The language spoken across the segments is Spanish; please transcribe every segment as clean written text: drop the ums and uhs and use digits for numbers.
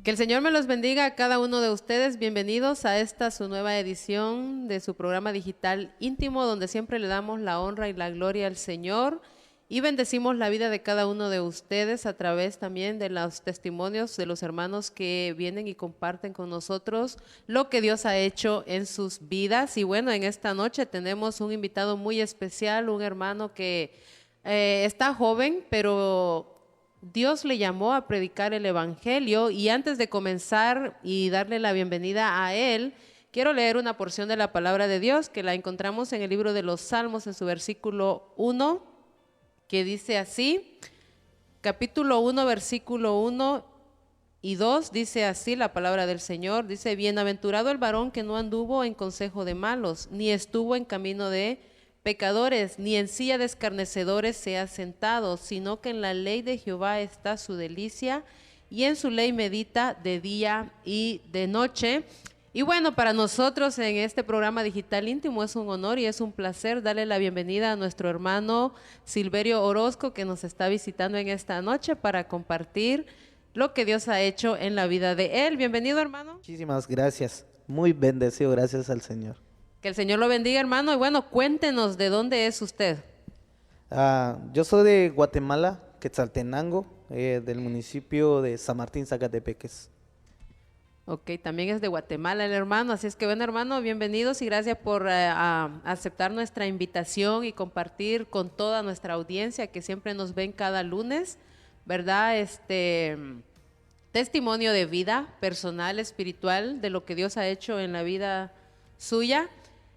Que el Señor me los bendiga a cada uno de ustedes. Bienvenidos a esta su nueva edición de su programa digital íntimo, donde siempre le damos la honra y la gloria al Señor y bendecimos la vida de cada uno de ustedes a través también de los testimonios de los hermanos que vienen y comparten con nosotros lo que Dios ha hecho en sus vidas. Y bueno, en esta noche tenemos un invitado muy especial, un hermano que está joven, pero Dios le llamó a predicar el Evangelio. Y antes de comenzar y darle la bienvenida a él, quiero leer una porción de la palabra de Dios que la encontramos en el libro de los Salmos en su versículo 1, que dice así, capítulo 1, versículo 1 y 2, dice así la palabra del Señor, dice: bienaventurado el varón que no anduvo en consejo de malos, ni estuvo en camino de pecadores, ni en silla de escarnecedores se ha sentado, sino que en la ley de Jehová está su delicia, y en su ley medita de día y de noche. Y bueno, para nosotros en este programa digital íntimo es un honor y es un placer darle la bienvenida a nuestro hermano Silverio Orozco, que nos está visitando en esta noche para compartir lo que Dios ha hecho en la vida de él. Bienvenido, hermano. Muchísimas gracias. Muy bendecido, gracias al Señor. Que el Señor lo bendiga, hermano. Y bueno, cuéntenos de dónde es usted. Yo soy de Guatemala, Quetzaltenango, del municipio de San Martín, Zacatepeques. Ok, también es de Guatemala el hermano, así es que bueno, hermano, bienvenidos y gracias por aceptar nuestra invitación y compartir con toda nuestra audiencia que siempre nos ven cada lunes, ¿verdad? Testimonio de vida personal, espiritual, de lo que Dios ha hecho en la vida suya.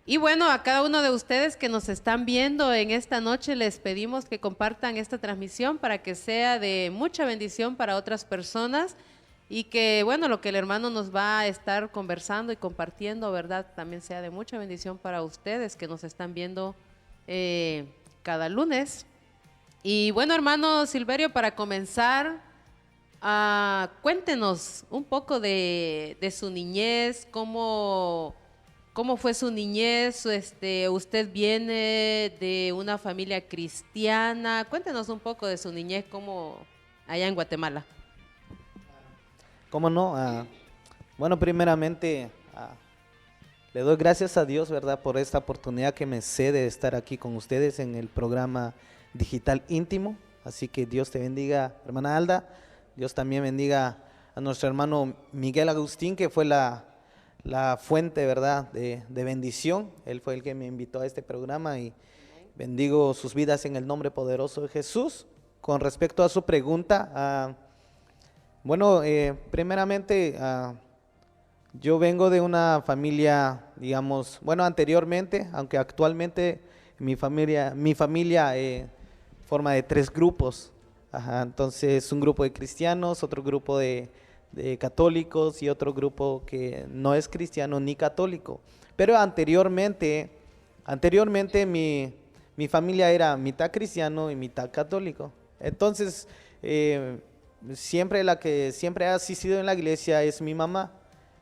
Y bueno, a cada uno de ustedes que nos están viendo en esta noche les pedimos que compartan esta transmisión para que sea de mucha bendición para otras personas y que, bueno, lo que el hermano nos va a estar conversando y compartiendo, ¿verdad? También sea de mucha bendición para ustedes que nos están viendo cada lunes. Y bueno, hermano Silverio, para comenzar, cuéntenos un poco de su niñez, cómo fue su niñez. Usted viene de una familia cristiana. Cuéntenos un poco de su niñez, cómo allá en Guatemala. ¿Cómo no? Bueno, primeramente le doy gracias a Dios, ¿verdad?, por esta oportunidad que me cede de estar aquí con ustedes en el programa digital íntimo. Así que Dios te bendiga, hermana Alda. Dios también bendiga a nuestro hermano Miguel Agustín, que fue la fuente, ¿verdad?, de bendición. Él fue el que me invitó a este programa y bendigo sus vidas en el nombre poderoso de Jesús. Con respecto a su pregunta, bueno, primeramente, yo vengo de una familia, digamos, bueno, anteriormente, aunque actualmente mi familia forma de tres grupos. Ajá, entonces, un grupo de cristianos, otro grupo de católicos y otro grupo que no es cristiano ni católico. Pero anteriormente mi familia era mitad cristiano y mitad católico. Entonces, siempre la que siempre ha asistido en la iglesia es mi mamá.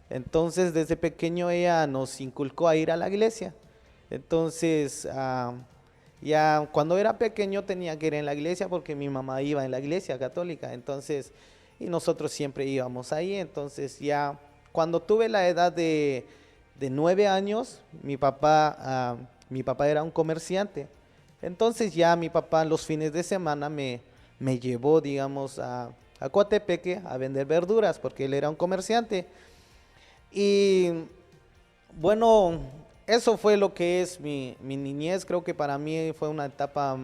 Entonces, desde pequeño ella nos inculcó a ir a la iglesia. Entonces, ya cuando era pequeño tenía que ir en la iglesia porque mi mamá iba en la iglesia católica. Entonces, y nosotros siempre íbamos ahí. Entonces, ya cuando tuve la edad de 9 años, mi papá era un comerciante. Entonces, ya mi papá los fines de semana me llevó, digamos, a Coatepeque a vender verduras porque él era un comerciante. Y bueno, eso fue lo que es mi niñez. Creo que para mí fue una etapa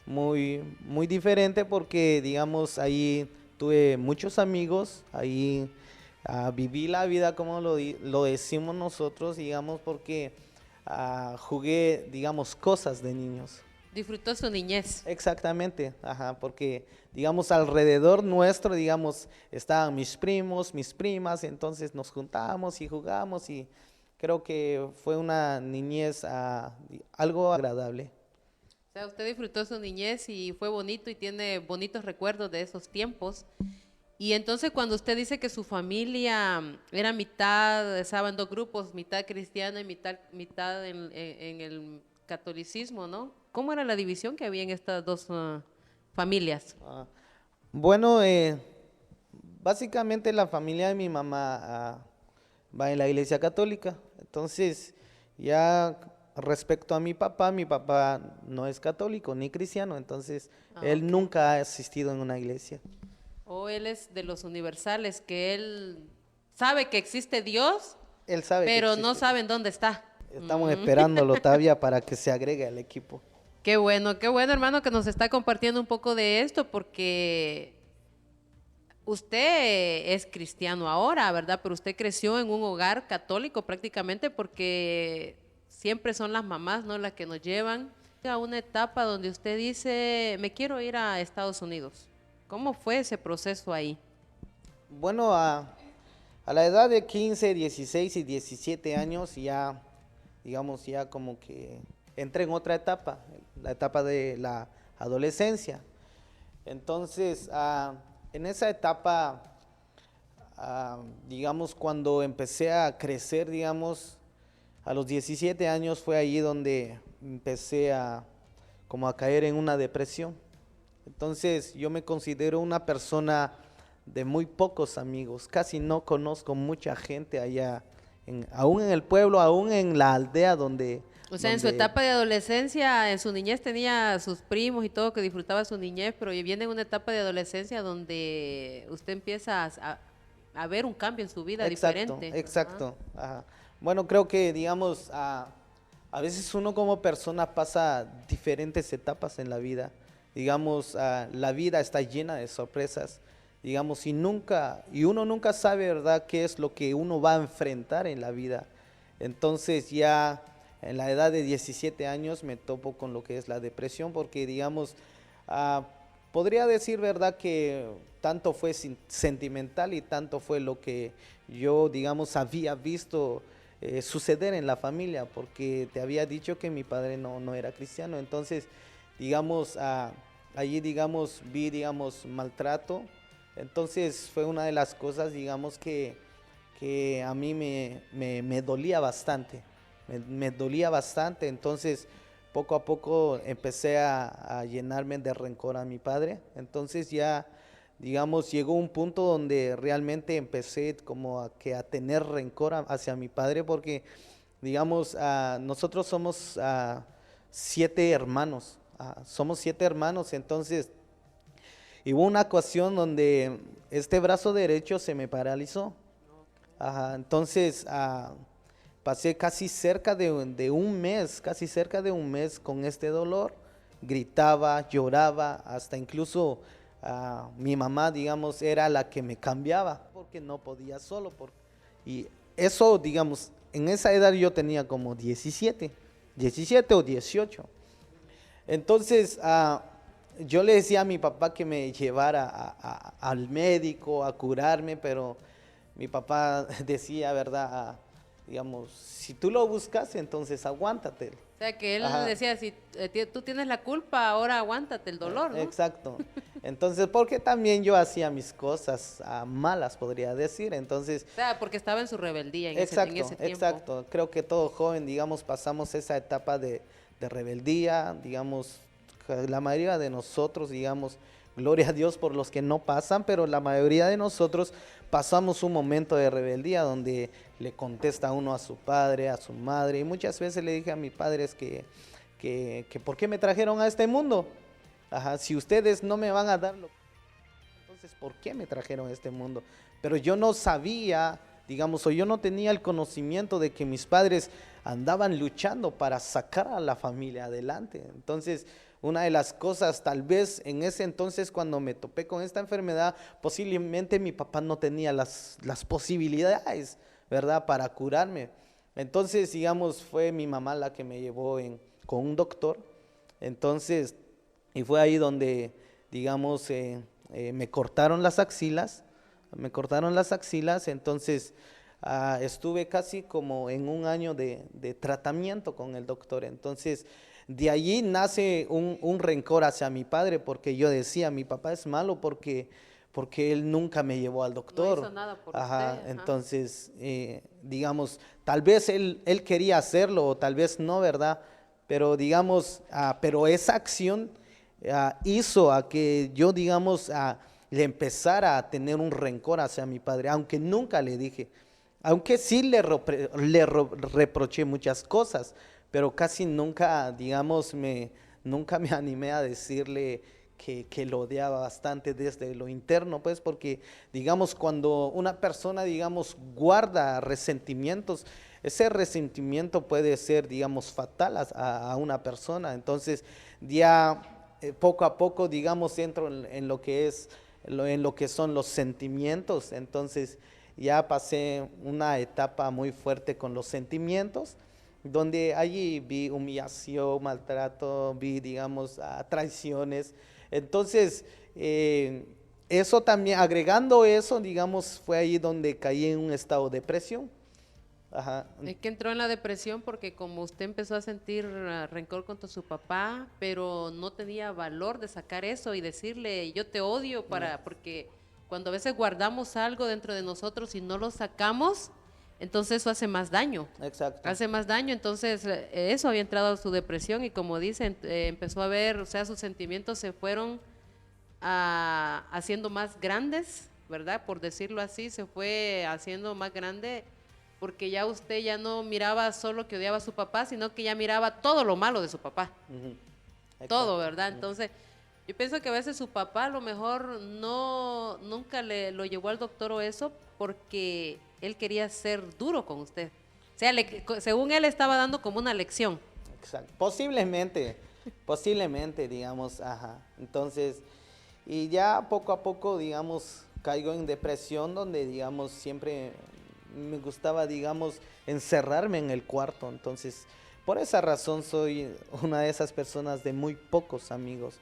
muy diferente porque, digamos, ahí tuve muchos amigos, ahí viví la vida como lo decimos nosotros, digamos, porque jugué, digamos, cosas de niños. Disfrutó su niñez. Exactamente, ajá, porque digamos alrededor nuestro, digamos, estaban mis primos, mis primas, entonces nos juntábamos y jugábamos y creo que fue una niñez algo agradable. O sea, usted disfrutó su niñez y fue bonito y tiene bonitos recuerdos de esos tiempos. Y entonces cuando usted dice que su familia era mitad, estaba en dos grupos, mitad cristiana y mitad en el catolicismo, ¿no? ¿Cómo era la división que había en estas dos familias? Bueno, básicamente la familia de mi mamá va en la iglesia católica. Entonces, ya respecto a mi papá no es católico ni cristiano, entonces él Ok. nunca ha asistido en una iglesia. O él es de los universales, que él sabe que existe Dios, Él sabe que pero no existe. saben dónde está. Estamos esperándolo todavía para que se agregue al equipo. Qué bueno, hermano, que nos está compartiendo un poco de esto, porque usted es cristiano ahora, ¿verdad? Pero usted creció en un hogar católico prácticamente, porque siempre son las mamás, ¿no?, las que nos llevan a una etapa donde usted dice, me quiero ir a Estados Unidos. ¿Cómo fue ese proceso ahí? Bueno, a la edad de 15, 16 y 17 años ya, digamos, ya como que entré en otra etapa, la etapa de la adolescencia. Entonces, en esa etapa, digamos, cuando empecé a crecer, digamos, a los 17 años fue ahí donde empecé como a caer en una depresión. Entonces, yo me considero una persona de muy pocos amigos, casi no conozco mucha gente allá, aún en el pueblo, aún en la aldea O sea, en su etapa de adolescencia, en su niñez tenía sus primos y todo que disfrutaba su niñez, pero viene una etapa de adolescencia donde usted empieza a ver un cambio en su vida Exacto, diferente. exacto. Ajá. Bueno, creo que, digamos, a veces uno como persona pasa diferentes etapas en la vida. Digamos, la vida está llena de sorpresas. Digamos, y uno nunca sabe, ¿verdad?, qué es lo que uno va a enfrentar en la vida. Entonces ya en la edad de 17 años me topo con lo que es la depresión, porque digamos, podría decir, ¿verdad?, que tanto fue sentimental y tanto fue lo que yo, digamos, había visto suceder en la familia, porque te había dicho que mi padre no era cristiano. Entonces, digamos, allí, digamos, vi, digamos, maltrato. Entonces fue una de las cosas, digamos, que a mí me dolía bastante, me dolía bastante. Entonces poco a poco empecé a llenarme de rencor a mi padre. Entonces ya, digamos, llegó un punto donde realmente empecé como a tener rencor hacia mi padre, porque, digamos, nosotros somos 7 hermanos, somos 7 hermanos. Entonces hubo una ocasión donde este brazo derecho se me paralizó. Ajá, entonces pasé casi cerca de un mes, casi cerca de un mes con este dolor. Gritaba, lloraba, hasta incluso mi mamá, digamos, era la que me cambiaba porque no podía solo. Y eso, digamos, en esa edad yo tenía como 17 o 18. Entonces, yo le decía a mi papá que me llevara al médico a curarme, pero mi papá decía, ¿verdad? Digamos, si tú lo buscas, entonces aguántate. O sea, que él Ajá. decía, si tú tienes la culpa, ahora aguántate el dolor, ¿no? Exacto. Entonces, porque también yo hacía mis cosas malas, podría decir. Entonces, O sea, porque estaba en su rebeldía en exacto, ese tiempo. exacto. Creo que todo joven, digamos, pasamos esa etapa de rebeldía, digamos, la mayoría de nosotros, digamos, gloria a Dios por los que no pasan, pero la mayoría de nosotros pasamos un momento de rebeldía donde le contesta uno a su padre, a su madre, y muchas veces le dije a mis padres que ¿por qué me trajeron a este mundo? Ajá, si ustedes no me van a dar entonces ¿por qué me trajeron a este mundo? Pero yo no sabía, digamos, o yo no tenía el conocimiento de que mis padres andaban luchando para sacar a la familia adelante. Entonces, una de las cosas, tal vez en ese entonces cuando me topé con esta enfermedad, posiblemente mi papá no tenía las posibilidades, ¿verdad?, para curarme. Entonces, digamos, fue mi mamá la que me llevó con un doctor. Entonces, y fue ahí donde, digamos, me cortaron las axilas, entonces estuve casi como en un año de tratamiento con el doctor. Entonces, de allí nace un rencor hacia mi padre, porque yo decía, mi papá es malo porque él nunca me llevó al doctor. No hizo nada por Ajá, usted. Ajá. entonces, digamos, tal vez él quería hacerlo o tal vez no, ¿verdad? Pero digamos, pero esa acción hizo a que yo, digamos, le empezara a tener un rencor hacia mi padre, aunque nunca le dije, aunque sí reproché muchas cosas, pero casi nunca, digamos, nunca me animé a decirle que lo odiaba bastante desde lo interno, pues porque, digamos, cuando una persona, digamos, guarda resentimientos, ese resentimiento puede ser, digamos, fatal a una persona. Entonces, ya poco a poco, digamos, entro en lo que es, en lo que son los sentimientos. Entonces, ya pasé una etapa muy fuerte con los sentimientos, donde allí vi humillación, maltrato, vi, digamos, traiciones. Entonces, eso también, agregando eso, digamos, fue ahí donde caí en un estado de depresión. Ajá. Es que entró en la depresión porque como usted empezó a sentir rencor contra su papá, pero no tenía valor de sacar eso y decirle yo te odio porque cuando a veces guardamos algo dentro de nosotros y no lo sacamos, entonces eso hace más daño. Exacto. Hace más daño, entonces eso había entrado a su depresión y como dicen, empezó a ver, o sea, sus sentimientos se fueron haciendo más grandes, ¿verdad? Por decirlo así, se fue haciendo más grande porque ya usted ya no miraba solo que odiaba a su papá, sino que ya miraba todo lo malo de su papá. Todo, ¿verdad? Entonces, yo pienso que a veces su papá a lo mejor nunca lo llevó al doctor o eso porque él quería ser duro con usted. O sea, según él estaba dando como una lección. Exacto. Posiblemente, digamos, ajá. Entonces, y ya poco a poco, digamos, caigo en depresión donde, digamos, siempre me gustaba, digamos, encerrarme en el cuarto. Entonces, por esa razón soy una de esas personas de muy pocos amigos.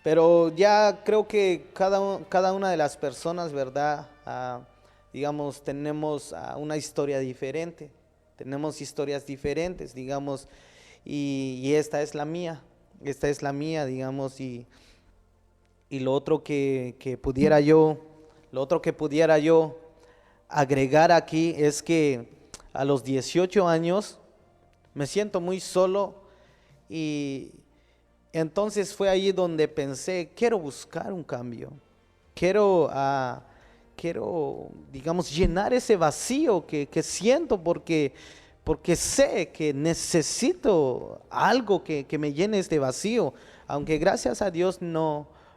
Pero ya creo que cada una de las personas, ¿verdad? Digamos, tenemos una historia diferente. Tenemos historias diferentes, digamos, y esta es la mía. Esta es la mía, digamos, y lo otro que pudiera yo agregar aquí es que a los 18 años me siento muy solo y entonces fue ahí donde pensé, quiero buscar un cambio, quiero, digamos, llenar ese vacío que siento porque sé que necesito algo que me llene este vacío, aunque gracias a Dios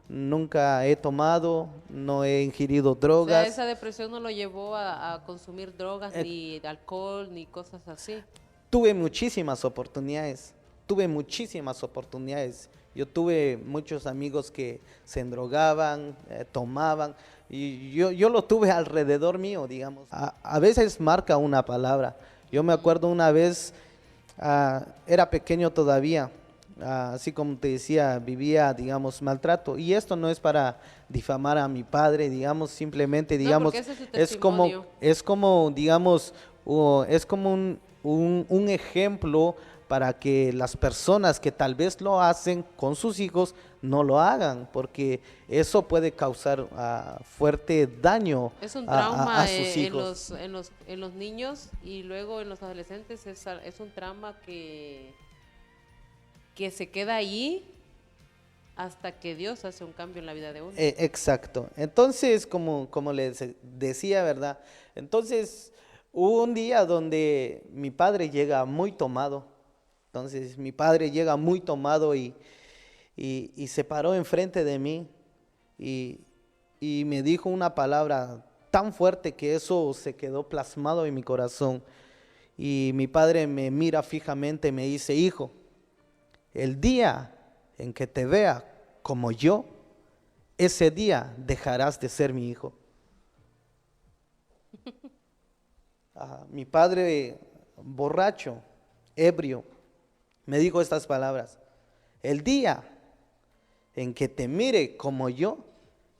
nunca he tomado, no he ingerido drogas. O sea, esa depresión no lo llevó a consumir drogas, ni alcohol, ni cosas así. Tuve muchísimas oportunidades. Yo tuve muchos amigos que se endrogaban, tomaban, y yo lo tuve alrededor mío, digamos. A veces marca una palabra. Yo me acuerdo una vez, era pequeño todavía, así como te decía, vivía, digamos, maltrato. Y esto no es para difamar a mi padre, digamos, simplemente, digamos, no, ese es su es como, digamos, es como un ejemplo para que las personas que tal vez lo hacen con sus hijos no lo hagan, porque eso puede causar fuerte daño es un trauma a sus hijos. en los niños y luego en los adolescentes. Es un trauma que se queda ahí hasta que Dios hace un cambio en la vida de uno. Exacto. Entonces, como les decía, ¿verdad? Entonces, hubo un día donde mi padre llega muy tomado. Y se paró enfrente de mí y me dijo una palabra tan fuerte que eso se quedó plasmado en mi corazón. Y mi padre me mira fijamente y me dice, hijo, el día en que te vea como yo, ese día dejarás de ser mi hijo. Mi padre, borracho, ebrio, me dijo estas palabras: el día en que te mire como yo,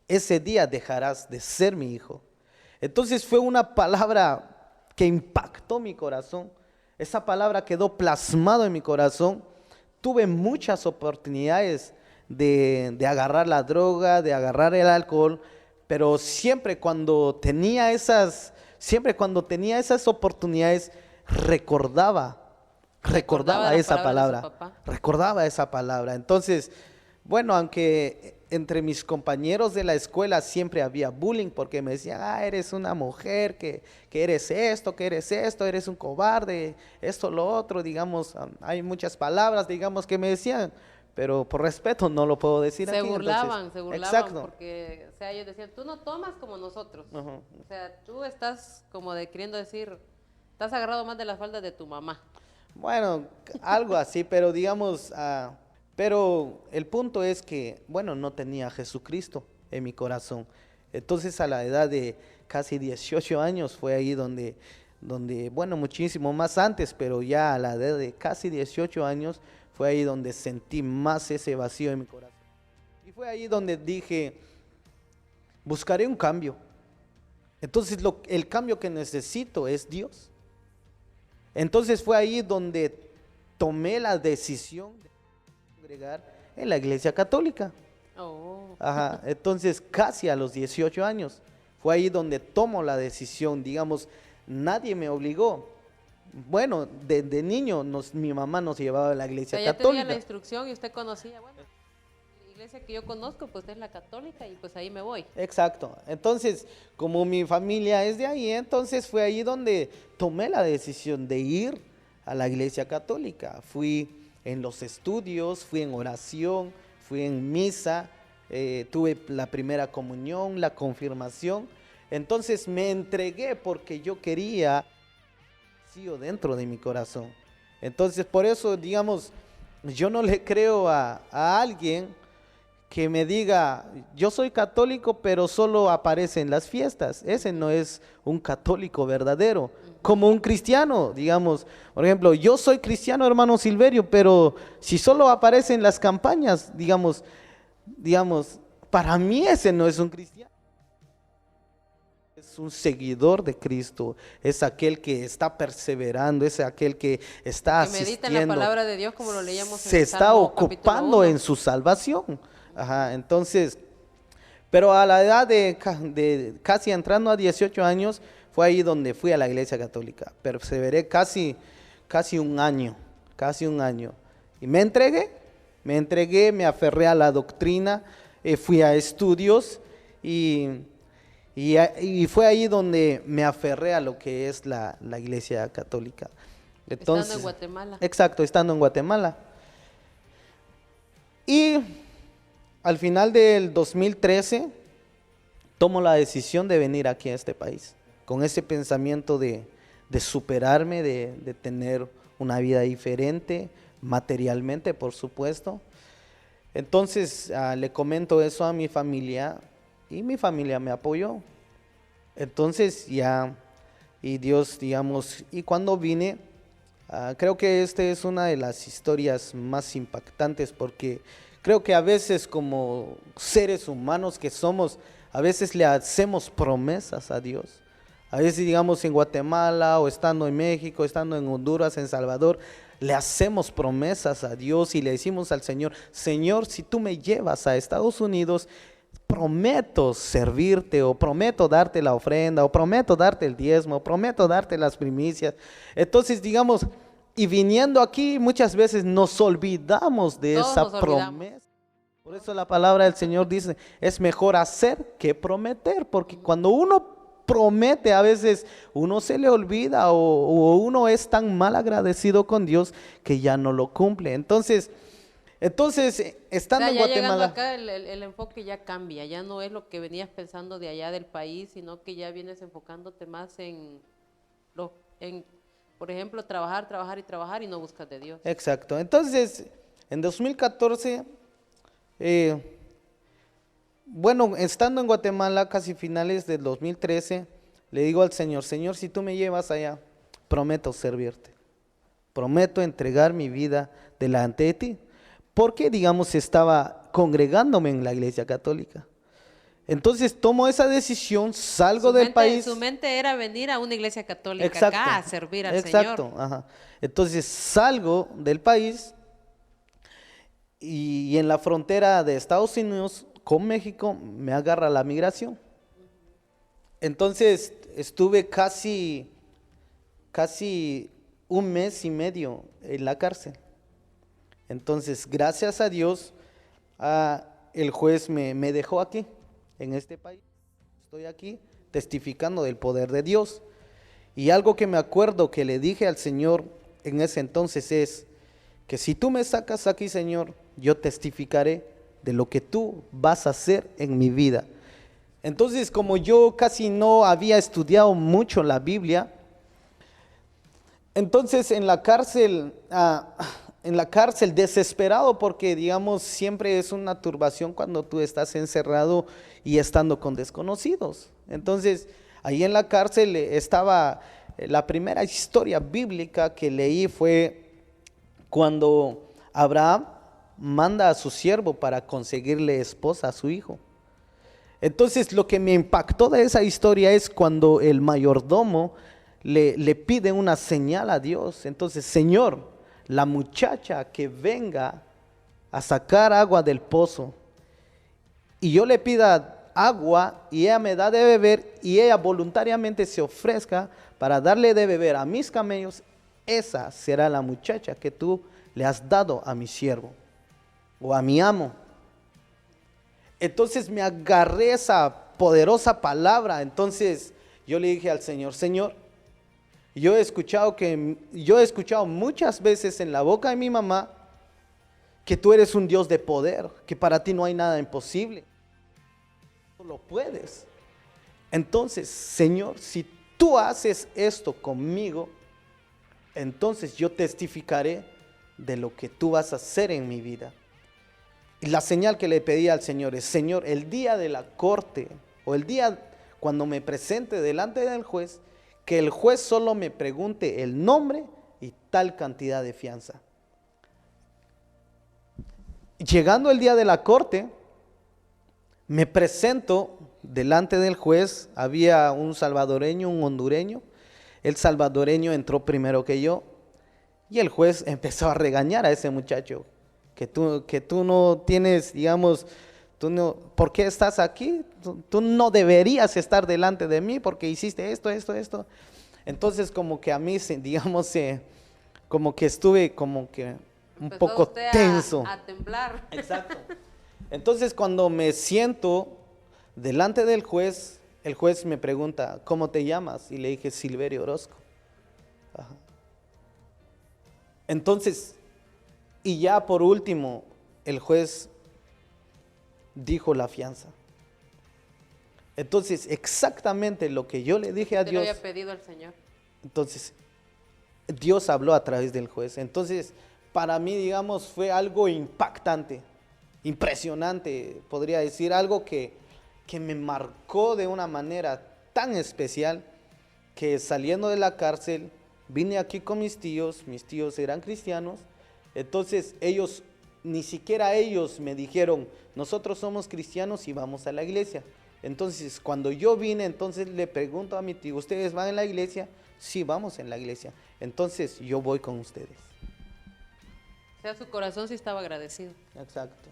ese día dejarás de ser mi hijo. Entonces fue una palabra que impactó mi corazón. Esa palabra quedó plasmado en mi corazón. Tuve muchas oportunidades de agarrar la droga, de agarrar el alcohol, pero siempre cuando tenía esas oportunidades recordaba esa palabra. Entonces, Bueno, aunque entre mis compañeros de la escuela siempre había bullying porque me decían, eres una mujer, que eres esto, eres un cobarde, esto, lo otro, digamos, hay muchas palabras, digamos, que me decían, pero por respeto no lo puedo decir Se aquí. burlaban, Entonces, se burlaban, exacto. porque, o sea, ellos decían, tú no tomas como nosotros. Ujú. O sea, tú estás como de queriendo decir, estás agarrado más de las faldas de tu mamá. Bueno, algo así, pero digamos, pero el punto es que, bueno, no tenía a Jesucristo en mi corazón. Entonces a la edad de casi 18 años fue ahí donde, bueno, muchísimo más antes, pero ya a la edad de casi 18 años fue ahí donde sentí más ese vacío en mi corazón. Y fue ahí donde dije, buscaré un cambio. Entonces el cambio que necesito es Dios. Entonces fue ahí donde tomé la decisión de congregar en la iglesia católica. Oh. Ajá, entonces casi a los 18 años fue ahí donde tomo la decisión, digamos, nadie me obligó. Bueno, de niño mi mamá nos llevaba a la O iglesia sea, ya tenía la católica. instrucción y usted conocía, bueno, la iglesia que yo conozco pues es la católica y pues ahí me voy. Exacto. Entonces, como mi familia es de ahí, entonces fue ahí donde tomé la decisión de ir a la iglesia católica. Fui en los estudios, fui en oración, fui en misa, tuve la primera comunión, la confirmación. Entonces me entregué porque yo quería vacío dentro de mi corazón. Entonces, por eso, digamos, yo no le creo a alguien que me diga, yo soy católico, pero solo aparece en las fiestas. Ese no es un católico verdadero. Como un cristiano, digamos, por ejemplo, yo soy cristiano, hermano Silverio, pero si solo aparece en las campañas, digamos, para mí ese no es un cristiano. Es un seguidor de Cristo, es aquel que está perseverando, es aquel que está Que medita en asistiendo, la palabra de Dios como lo leíamos en se el está Salmo capítulo ocupando 1. en su salvación. Ajá, entonces, pero a la edad de casi entrando a 18 años, fue ahí donde fui a la iglesia católica. Perseveré casi un año, casi un año. Y me entregué, me aferré a la doctrina, fui a estudios y fue ahí donde me aferré a lo que es la iglesia católica. Entonces, Estando en Guatemala. exacto, estando en Guatemala. Y al final del 2013 tomo la decisión de venir aquí a este país, con ese pensamiento de superarme, de tener una vida diferente, materialmente, por supuesto. Entonces le comento eso a mi familia y mi familia me apoyó. Entonces y Dios, digamos, y cuando vine, creo que esta es una de las historias más impactantes porque creo que a veces como seres humanos que somos, a veces le hacemos promesas a Dios. A veces, digamos, en Guatemala o estando en México, estando en Honduras, en Salvador, le hacemos promesas a Dios y le decimos al Señor, Señor, si tú me llevas a Estados Unidos, prometo servirte o prometo darte la ofrenda o prometo darte el diezmo, prometo darte las primicias. Entonces, digamos, y viniendo aquí muchas veces nos olvidamos de Todos esa nos olvidamos. promesa. Por eso la palabra del Señor dice, es mejor hacer que prometer, porque cuando uno promete a veces uno se le olvida o uno es tan mal agradecido con Dios que ya no lo cumple. Entonces O estando sea, en ya llegando Guatemala, acá el enfoque ya cambia, ya no es lo que venías pensando de allá del país, sino que ya vienes enfocándote más en por ejemplo, trabajar, trabajar y trabajar y no buscas de Dios. exacto. Entonces, en 2014, bueno, estando en Guatemala casi finales del 2013, le digo al Señor, Señor, si tú me llevas allá, prometo servirte, prometo entregar mi vida delante de ti, porque digamos estaba congregándome en la iglesia católica. Entonces tomo esa decisión, salgo del país. Su mente era venir a una iglesia católica Exacto, acá a servir al exacto, Señor. ajá. Entonces salgo del país y en la frontera de Estados Unidos con México me agarra la migración. Entonces estuve casi un mes y medio en la cárcel. Entonces, gracias a Dios, el juez me dejó aquí, en este país. Estoy aquí testificando del poder de Dios. Y algo que me acuerdo que le dije al Señor en ese entonces es que si tú me sacas aquí, Señor, yo testificaré de lo que tú vas a hacer en mi vida. Entonces, como yo casi no había estudiado mucho la Biblia, entonces en la cárcel desesperado, porque digamos siempre es una turbación cuando tú estás encerrado y estando con desconocidos. Entonces ahí en la cárcel estaba, la primera historia bíblica que leí fue cuando Abraham manda a su siervo para conseguirle esposa a su hijo. Entonces lo que me impactó de esa historia es cuando el mayordomo le pide una señal a Dios. Entonces, Señor, la muchacha que venga a sacar agua del pozo y yo le pida agua y ella me da de beber y ella voluntariamente se ofrezca para darle de beber a mis camellos, esa será la muchacha que tú le has dado a mi siervo o a mi amo. Entonces me agarré esa poderosa palabra. Entonces yo le dije al Señor, Señor, yo he escuchado muchas veces en la boca de mi mamá que tú eres un Dios de poder, que para ti no hay nada imposible. Tú lo puedes. Entonces, Señor, si tú haces esto conmigo, entonces yo testificaré de lo que tú vas a hacer en mi vida. Y la señal que le pedí al Señor es, Señor, el día de la corte o el día cuando me presente delante del juez, que el juez solo me pregunte el nombre y tal cantidad de fianza. Llegando el día de la corte, me presento delante del juez. Había un salvadoreño, un hondureño. El salvadoreño entró primero que yo y el juez empezó a regañar a ese muchacho. Que tú no tienes, digamos, ¿por qué estás aquí? Tú no deberías estar delante de mí porque hiciste esto. Entonces como que a mí, digamos, como que estuve como que un poco tenso. A temblar. Exacto. Entonces cuando me siento delante del juez, el juez me pregunta, ¿cómo te llamas? Y le dije, Silverio Orozco. Ajá. Entonces, y ya por último, el juez dijo la fianza. Entonces, exactamente lo que yo le dije a Dios. Te lo había pedido al Señor. Entonces, Dios habló a través del juez. Entonces, para mí, digamos, fue algo impactante, impresionante, podría decir, algo que me marcó de una manera tan especial, que saliendo de la cárcel, vine aquí con mis tíos eran cristianos. Entonces ni siquiera ellos me dijeron, nosotros somos cristianos y vamos a la iglesia. Entonces cuando yo vine, entonces le pregunto a mi tío, ¿ustedes van en la iglesia? Sí, vamos en la iglesia. Entonces yo voy con ustedes. O sea, su corazón sí estaba agradecido. Exacto.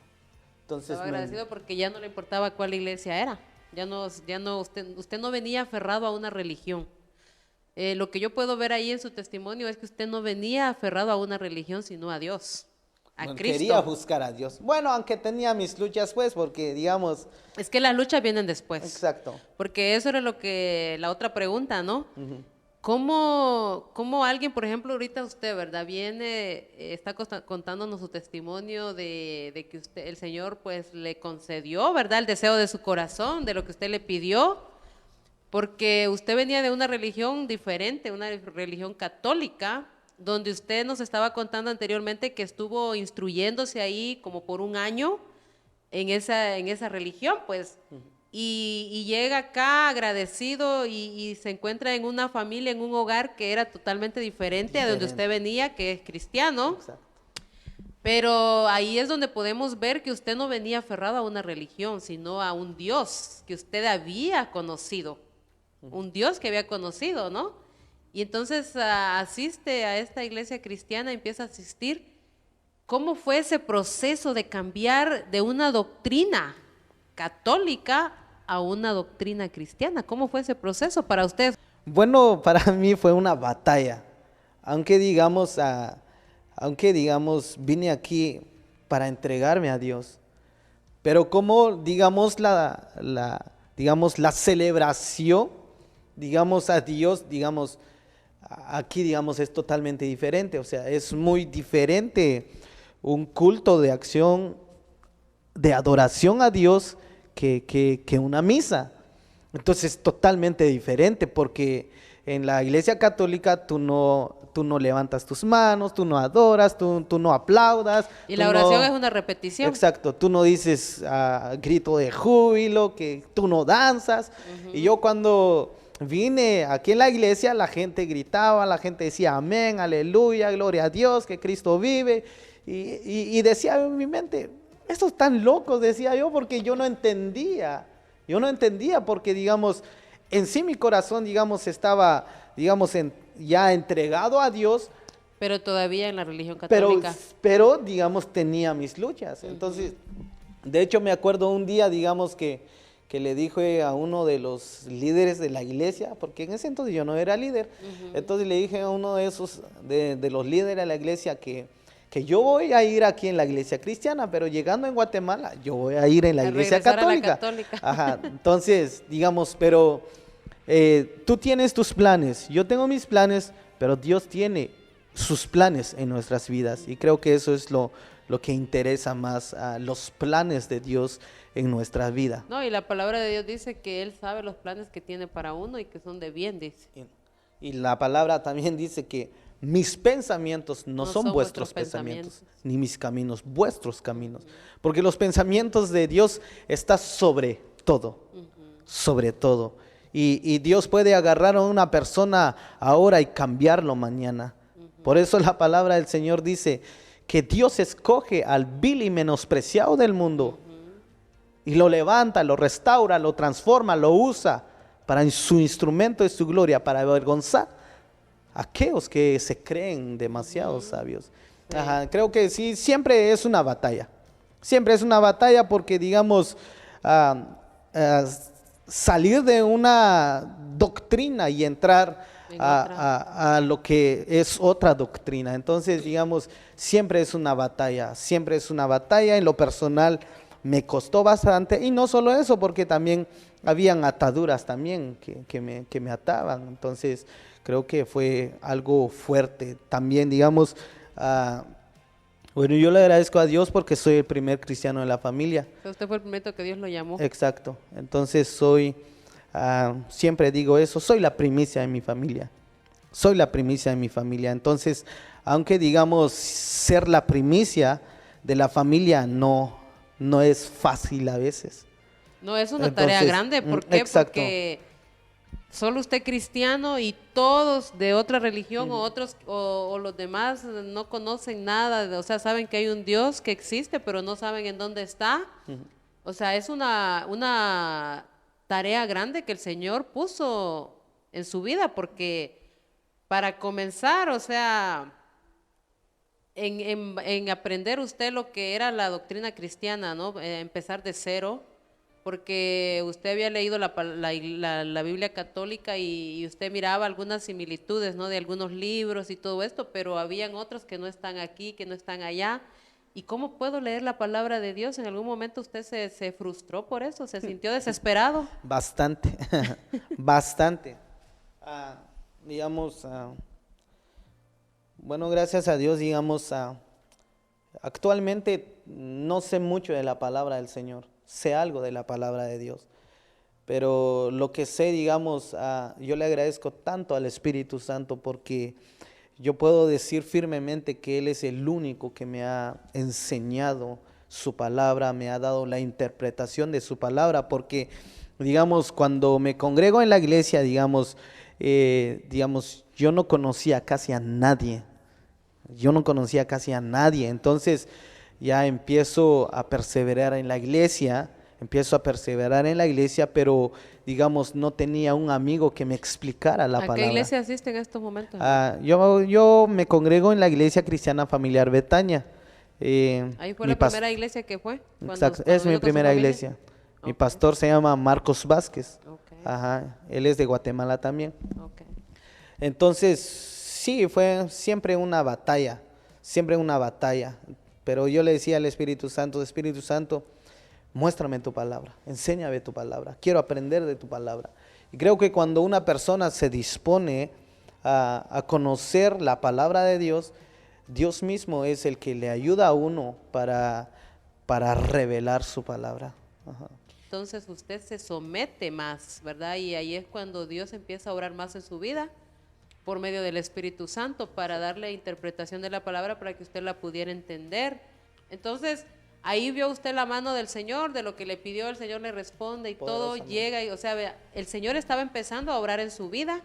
Entonces estaba agradecido porque ya no le importaba cuál iglesia era. Usted no venía aferrado a una religión. Lo que yo puedo ver ahí en su testimonio es que usted no venía aferrado a una religión, sino a Dios, a no Cristo. Quería buscar a Dios. Bueno, aunque tenía mis luchas, pues, porque digamos... Es que las luchas vienen después. Exacto. Porque eso era la otra pregunta, ¿no? Uh-huh. ¿Cómo alguien, por ejemplo, ahorita usted, ¿verdad? Está contándonos su testimonio de que el Señor, pues, le concedió, ¿verdad? El deseo de su corazón, de lo que usted le pidió. Porque usted venía de una religión diferente, una religión católica, donde usted nos estaba contando anteriormente que estuvo instruyéndose ahí como por un año en esa religión, pues, y llega acá agradecido y se encuentra en una familia, en un hogar que era totalmente diferente a donde usted venía, que es cristiano. Exacto. Pero ahí es donde podemos ver que usted no venía aferrado a una religión, sino a un Dios que usted había conocido. Un Dios que había conocido, ¿no? Y entonces asiste a esta iglesia cristiana, empieza a asistir. ¿Cómo fue ese proceso de cambiar de una doctrina católica a una doctrina cristiana? ¿Cómo fue ese proceso para usted? Bueno, para mí fue una batalla. Aunque digamos, vine aquí para entregarme a Dios. Pero como, digamos, digamos, la celebración, digamos, a Dios, digamos, aquí, digamos, es totalmente diferente. O sea, es muy diferente un culto de acción, de adoración a Dios que una misa. Entonces, totalmente diferente, porque en la iglesia católica tú no levantas tus manos, tú no adoras, tú no aplaudas. Y tú la oración no- es una repetición. Exacto, tú no dices grito de júbilo, que tú no danzas. Y yo cuando vine aquí en la iglesia, la gente gritaba, la gente decía amén, aleluya, gloria a Dios, que Cristo vive. Y decía en mi mente, estos están locos, decía yo, porque yo no entendía. Yo no entendía porque, digamos, en sí mi corazón, digamos, estaba, digamos, ya entregado a Dios, Pero todavía en la religión pero, católica. pero, digamos, tenía mis luchas. Entonces, de hecho, me acuerdo un día, digamos, que le dije a uno de los líderes de la iglesia, porque en ese entonces yo no era líder, entonces le dije a uno de esos, de los líderes de la iglesia que yo voy a ir aquí en la iglesia cristiana, pero llegando en Guatemala, yo voy a ir en la A iglesia regresar a la católica. católica. Ajá, entonces, digamos, pero tú tienes tus planes, yo tengo mis planes, pero Dios tiene sus planes en nuestras vidas y creo que eso es lo que interesa más, los planes de Dios en nuestra vida. No, y la palabra de Dios dice que Él sabe los planes que tiene para uno y que son de bien, dice. Y la palabra también dice que mis pensamientos no son vuestros vuestros pensamientos, ni mis caminos vuestros caminos, porque los pensamientos de Dios están sobre todo, sobre todo. Y Dios puede agarrar a una persona ahora y cambiarlo mañana. Por eso la palabra del Señor dice que Dios escoge al vil y menospreciado del mundo y lo levanta, lo restaura, lo transforma, lo usa para su instrumento de su gloria, para avergonzar a aquellos que se creen demasiado sabios. Sí. Ajá, creo que sí, siempre es una batalla. Siempre es una batalla porque, digamos, salir de una doctrina y entrar En otra. a lo que es otra doctrina. Entonces, digamos, siempre es una batalla, siempre es una batalla. En lo personal me costó bastante y no solo eso, porque también habían ataduras también que me ataban. Entonces, creo que fue algo fuerte. También, digamos, bueno, yo le agradezco a Dios porque soy el primer cristiano de la familia. O sea, usted fue el primero que Dios lo llamó. Exacto. Entonces siempre digo eso, soy la primicia de mi familia. Soy la primicia de mi familia. Entonces, aunque digamos ser la primicia de la familia no es fácil a veces. No, es una tarea Entonces, grande. ¿Por qué? exacto. Porque solo usted cristiano y todos de otra religión o otros o los demás no conocen nada, o sea, saben que hay un Dios que existe, pero no saben en dónde está. O sea, es una tarea grande que el Señor puso en su vida, porque para comenzar, o sea, en aprender usted lo que era la doctrina cristiana, ¿no? Empezar de cero, porque usted había leído la Biblia católica y usted miraba algunas similitudes, ¿no? De algunos libros y todo esto, pero habían otros que no están aquí, que no están allá. ¿Y cómo puedo leer la palabra de Dios? ¿En algún momento usted se frustró por eso? ¿Se sintió desesperado? Bastante, bastante. Digamos, bueno, gracias a Dios, digamos, actualmente no sé mucho de la palabra del Señor, sé algo de la palabra de Dios, pero lo que sé, digamos, yo le agradezco tanto al Espíritu Santo porque yo puedo decir firmemente que Él es el único que me ha enseñado su palabra, me ha dado la interpretación de su palabra, porque, digamos, cuando me congrego en la iglesia, digamos, yo no conocía casi a nadie. Yo no conocía casi a nadie, entonces ya empiezo a perseverar en la iglesia, pero digamos no tenía un amigo que me explicara la palabra. ¿A qué iglesia asiste en estos momentos? Yo me congrego en la Iglesia Cristiana Familiar Betania. Ahí fue la primera iglesia que fue. Exacto, es mi vino con su primera familia. iglesia. Mi Ok. pastor se llama Marcos Vázquez. Ok. Ajá, él es de Guatemala también. Ok. Entonces, sí, fue siempre una batalla, pero yo le decía al Espíritu Santo, muéstrame tu palabra, enséñame tu palabra, quiero aprender de tu palabra. Y creo que cuando una persona se dispone a conocer la palabra de Dios, Dios mismo es el que le ayuda a uno para revelar su palabra. Ajá. Entonces usted se somete más, ¿verdad? Y ahí es cuando Dios empieza a obrar más en su vida por medio del Espíritu Santo para darle interpretación de la palabra para que usted la pudiera entender. Entonces, ahí vio usted la mano del Señor, de lo que le pidió, el Señor le responde y todo llega. Y, o sea, vea, el Señor estaba empezando a obrar en su vida.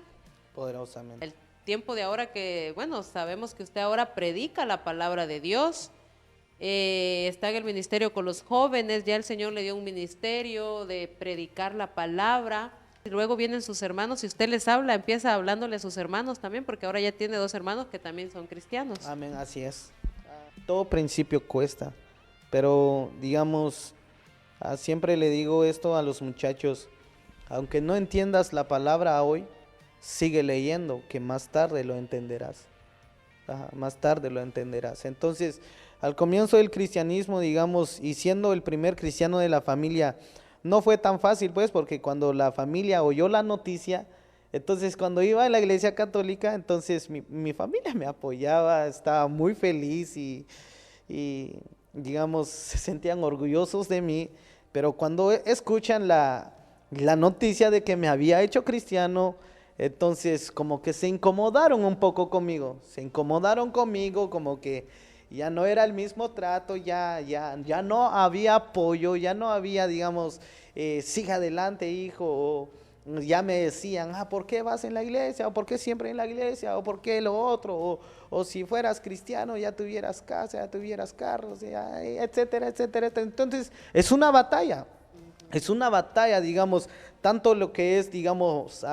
Poderosamente. El tiempo de ahora que, bueno, sabemos que usted ahora predica la palabra de Dios. Está en el ministerio con los jóvenes, ya el Señor le dio un ministerio de predicar la palabra, y luego vienen sus hermanos, si usted les habla, empieza hablándole a sus hermanos también, porque ahora ya tiene 2 hermanos que también son cristianos. Amén, así es. Todo principio cuesta, pero digamos, siempre le digo esto a los muchachos, aunque no entiendas la palabra hoy, sigue leyendo, que más tarde lo entenderás. Más tarde lo entenderás. Entonces, al comienzo del cristianismo, digamos, y siendo el primer cristiano de la familia, no fue tan fácil, pues, porque cuando la familia oyó la noticia, entonces cuando iba a la iglesia católica, entonces mi familia me apoyaba, estaba muy feliz y digamos, se sentían orgullosos de mí, pero cuando escuchan la noticia de que me había hecho cristiano, entonces como que se incomodaron un poco conmigo, como que ya no era el mismo trato, ya no había apoyo, ya no había, digamos, siga adelante, hijo, o ya me decían, ¿por qué vas en la iglesia? ¿O por qué siempre en la iglesia? ¿O por qué lo otro? O si fueras cristiano ya tuvieras casa, ya tuvieras carros, etcétera, etcétera. Entonces es una batalla, digamos, tanto lo que es, digamos,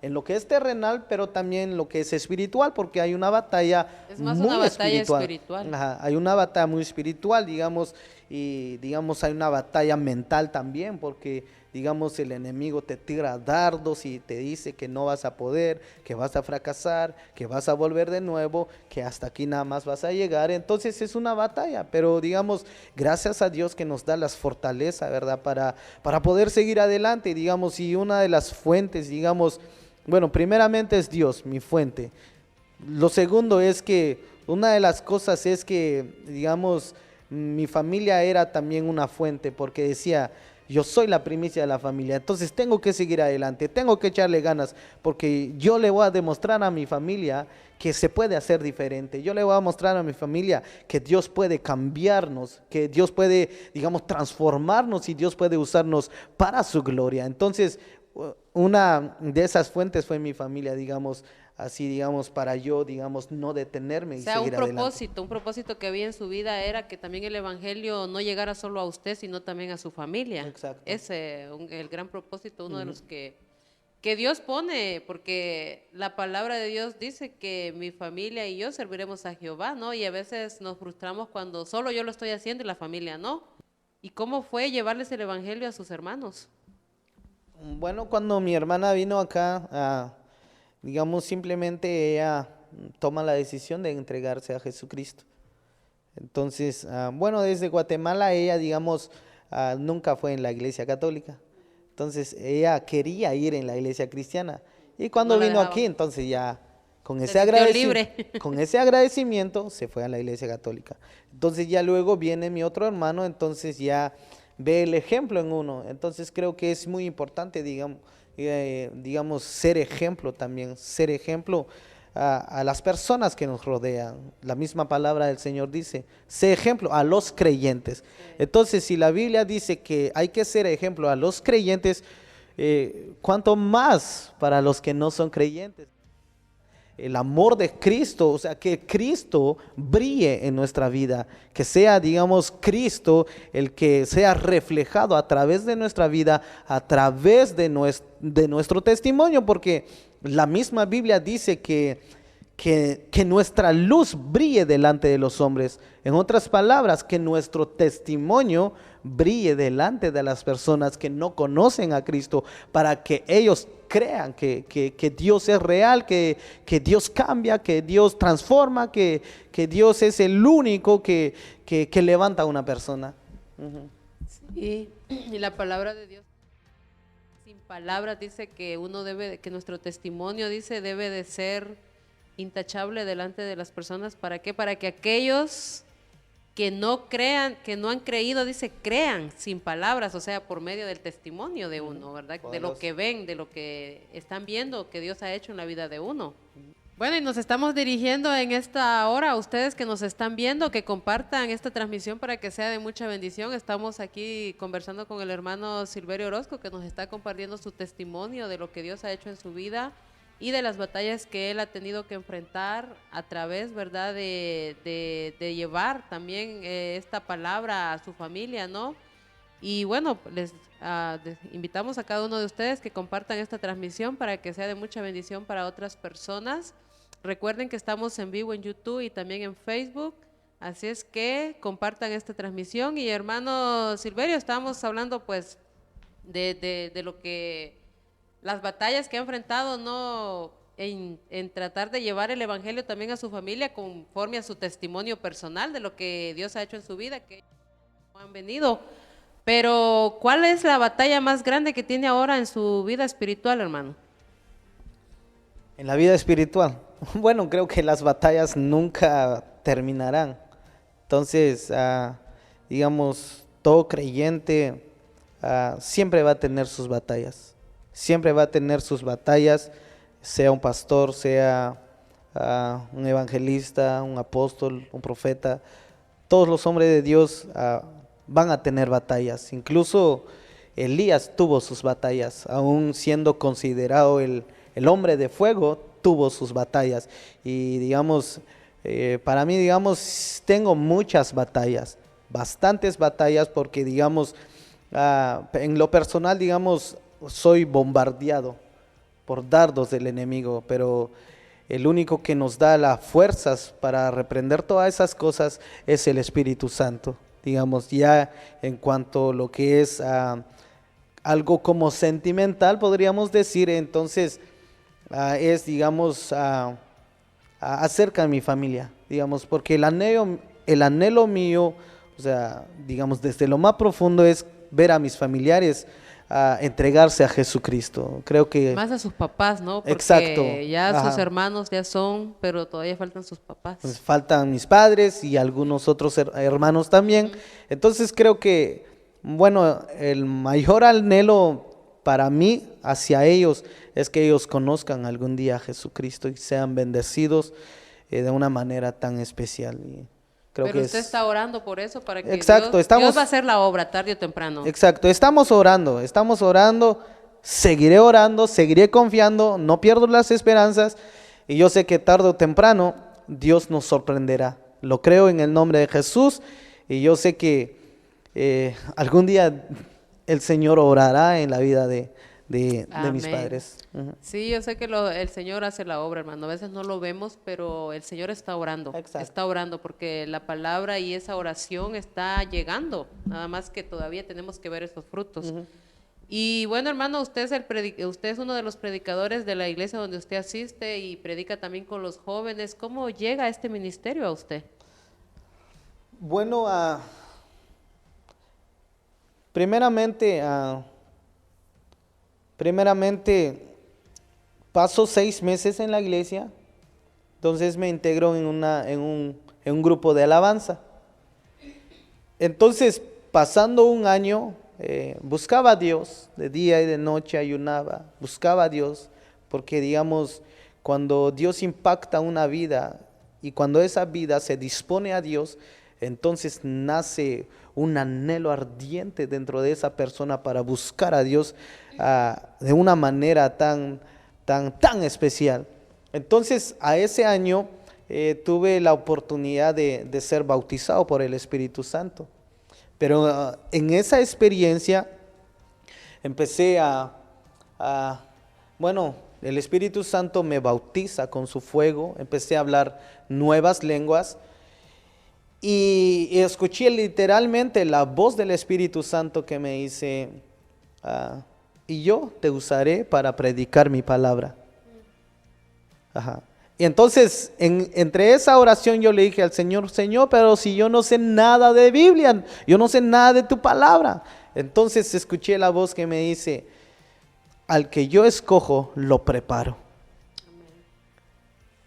en lo que es terrenal, pero también lo que es espiritual, porque hay una batalla es más muy una batalla espiritual. Ajá, hay una batalla muy espiritual, digamos, y digamos hay una batalla mental también, porque digamos el enemigo te tira dardos y te dice que no vas a poder, que vas a fracasar, que vas a volver de nuevo, que hasta aquí nada más vas a llegar. Entonces es una batalla, pero digamos, gracias a Dios que nos da las fortalezas, ¿verdad? Para poder seguir adelante, digamos, y una de las fuentes, digamos, bueno, primeramente es Dios, mi fuente. Lo segundo es que una de las cosas es que, digamos, mi familia era también una fuente, porque decía, yo soy la primicia de la familia, entonces tengo que seguir adelante, tengo que echarle ganas, porque yo le voy a demostrar a mi familia que se puede hacer diferente. Yo le voy a mostrar a mi familia que Dios puede cambiarnos, que Dios puede, digamos, transformarnos y Dios puede usarnos para su gloria. Entonces, una de esas fuentes fue mi familia, digamos, así, digamos, para yo, digamos, no detenerme y seguir adelante. Un propósito que había en su vida era que también el evangelio no llegara solo a usted, sino también a su familia. Exacto. Ese el gran propósito, uno de los que Dios pone, porque la palabra de Dios dice que mi familia y yo serviremos a Jehová, ¿no? Y a veces nos frustramos cuando solo yo lo estoy haciendo y la familia no. ¿Y cómo fue llevarles el evangelio a sus hermanos? Bueno, cuando mi hermana vino acá, digamos, simplemente ella toma la decisión de entregarse a Jesucristo. Entonces, bueno, desde Guatemala ella, digamos, nunca fue en la iglesia católica. Entonces, ella quería ir en la iglesia cristiana. Y cuando vino aquí, entonces ya con ese agradecimiento se fue a la iglesia católica. Entonces ya luego viene mi otro hermano, entonces ya ve el ejemplo en uno. Entonces creo que es muy importante, digamos, ser ejemplo también, ser ejemplo a las personas que nos rodean. La misma palabra del Señor dice, sé ejemplo a los creyentes. Entonces, si la Biblia dice que hay que ser ejemplo a los creyentes, ¿cuánto más para los que no son creyentes? El amor de Cristo, o sea, que Cristo brille en nuestra vida, que sea, digamos, Cristo el que sea reflejado a través de nuestra vida, a través de nuestro testimonio, porque la misma Biblia dice que nuestra luz brille delante de los hombres. En otras palabras, que nuestro testimonio brille delante de las personas que no conocen a Cristo, para que ellos crean que Dios es real, que Dios cambia, que Dios transforma, que Dios es el único que levanta a una persona. Y la palabra de Dios, sin palabras, dice que que nuestro testimonio, dice, debe de ser intachable delante de las personas. ¿Para qué? Para que aquellos que no crean, que no han creído, dice, crean sin palabras, o sea, por medio del testimonio de uno, ¿verdad? De lo que ven, de lo que están viendo que Dios ha hecho en la vida de uno. Bueno, y nos estamos dirigiendo en esta hora a ustedes que nos están viendo, que compartan esta transmisión para que sea de mucha bendición. Estamos aquí conversando con el hermano Silverio Orozco, que nos está compartiendo su testimonio de lo que Dios ha hecho en su vida y de las batallas que él ha tenido que enfrentar a través, ¿verdad?, de llevar también esta palabra a su familia, ¿no? Y bueno, les invitamos a cada uno de ustedes que compartan esta transmisión para que sea de mucha bendición para otras personas. Recuerden que estamos en vivo en YouTube y también en Facebook, así es que compartan esta transmisión. Y hermano Silverio, estábamos hablando pues de lo que, las batallas que ha enfrentado, ¿no?, en tratar de llevar el evangelio también a su familia conforme a su testimonio personal de lo que Dios ha hecho en su vida, que han venido. Pero, ¿cuál es la batalla más grande que tiene ahora en su vida espiritual, hermano? En la vida espiritual, bueno, creo que las batallas nunca terminarán. Entonces, digamos, todo creyente siempre va a tener sus batallas. Siempre va a tener sus batallas, sea un pastor, sea un evangelista, un apóstol, un profeta. Todos los hombres de Dios van a tener batallas. Incluso Elías tuvo sus batallas, aún siendo considerado el hombre de fuego, tuvo sus batallas. Y digamos, para mí, digamos, tengo muchas batallas, bastantes batallas, porque digamos, en lo personal, digamos, soy bombardeado por dardos del enemigo, pero el único que nos da las fuerzas para reprender todas esas cosas es el Espíritu Santo. Digamos, ya en cuanto a lo que es algo como sentimental, podríamos decir, entonces es, digamos, acerca de mi familia, digamos, porque el anhelo mío, o sea, digamos, desde lo más profundo es ver a mis familiares entregarse a Jesucristo. Creo que más a sus papás, ¿no? Porque exacto, ya sus hermanos ya son, pero todavía faltan sus papás. Pues faltan mis padres y algunos otros hermanos también. Entonces creo que, bueno, el mayor anhelo para mí hacia ellos es que ellos conozcan algún día a Jesucristo y sean bendecidos de una manera tan especial. Y creo pero que usted está orando por eso, para que exacto, Dios va a hacer la obra tarde o temprano. Exacto, estamos orando, seguiré confiando, no pierdo las esperanzas y yo sé que tarde o temprano Dios nos sorprenderá. Lo creo en el nombre de Jesús y yo sé que algún día el Señor obrará en la vida de mis padres. Uh-huh. Sí, yo sé que el Señor hace la obra, hermano. A veces no lo vemos, pero el Señor está orando. Exacto. Está orando porque la palabra y esa oración está llegando. Nada más que todavía tenemos que ver esos frutos. Uh-huh. Y bueno, hermano, usted es uno de los predicadores de la iglesia donde usted asiste y predica también con los jóvenes. ¿Cómo llega este ministerio a usted? Bueno, primeramente, paso 6 meses en la iglesia, entonces me integro en un grupo de alabanza. Entonces, pasando un año, buscaba a Dios, de día y de noche ayunaba, buscaba a Dios, porque digamos, cuando Dios impacta una vida y cuando esa vida se dispone a Dios, entonces nace un anhelo ardiente dentro de esa persona para buscar a Dios de una manera tan especial. Entonces, a ese año tuve la oportunidad de ser bautizado por el Espíritu Santo. Pero en esa experiencia empecé bueno, el Espíritu Santo me bautiza con su fuego, empecé a hablar nuevas lenguas y escuché literalmente la voz del Espíritu Santo que me dice, y yo te usaré para predicar mi palabra. Ajá. Y entonces, entre esa oración yo le dije al Señor, Señor, pero si yo no sé nada de Biblia, yo no sé nada de tu palabra. Entonces escuché la voz que me dice, al que yo escojo, lo preparo.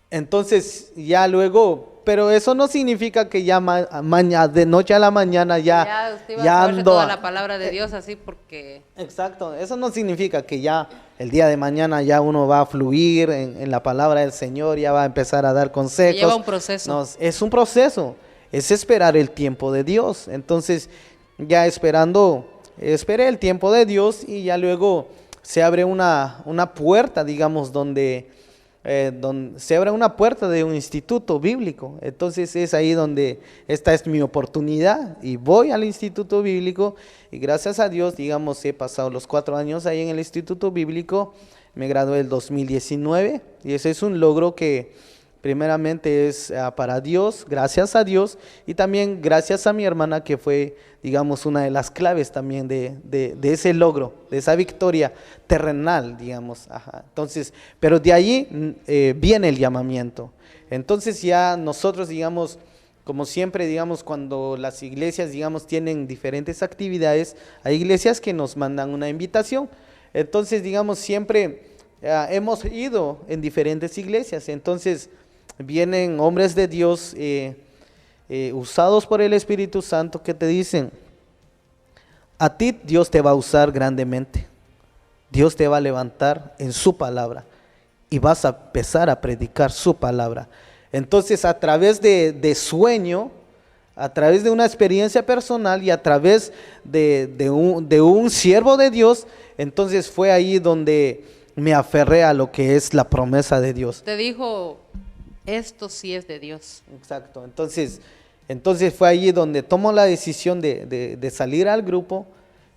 Entonces ya luego, pero eso no significa que ya de noche a la mañana ya usted va a saber toda la palabra de Dios así porque... Exacto, eso no significa que ya el día de mañana ya uno va a fluir en la palabra del Señor, ya va a empezar a dar consejos. Lleva un proceso. No, es un proceso, es esperar el tiempo de Dios. Entonces ya esperé el tiempo de Dios y ya luego se abre una puerta, digamos, donde se abre una puerta de un instituto bíblico. Entonces es ahí donde esta es mi oportunidad y voy al instituto bíblico y gracias a Dios, digamos, he pasado los 4 años ahí en el instituto bíblico, me gradué el 2019 y ese es un logro que primeramente es para Dios, gracias a Dios y también gracias a mi hermana que fue, digamos, una de las claves también de ese logro, de esa victoria terrenal, digamos. Ajá. Entonces, pero de allí viene el llamamiento. Entonces ya nosotros, digamos, como siempre, digamos, cuando las iglesias, digamos, tienen diferentes actividades, hay iglesias que nos mandan una invitación. Entonces, digamos, siempre hemos ido en diferentes iglesias. Entonces, vienen hombres de Dios usados por el Espíritu Santo que te dicen, a ti Dios te va a usar grandemente, Dios te va a levantar en su palabra y vas a empezar a predicar su palabra. Entonces a través de sueño, a través de una experiencia personal y a través de un siervo de Dios, entonces fue ahí donde me aferré a lo que es la promesa de Dios. Te dijo, esto sí es de Dios. Exacto, entonces fue allí donde tomo la decisión de salir al grupo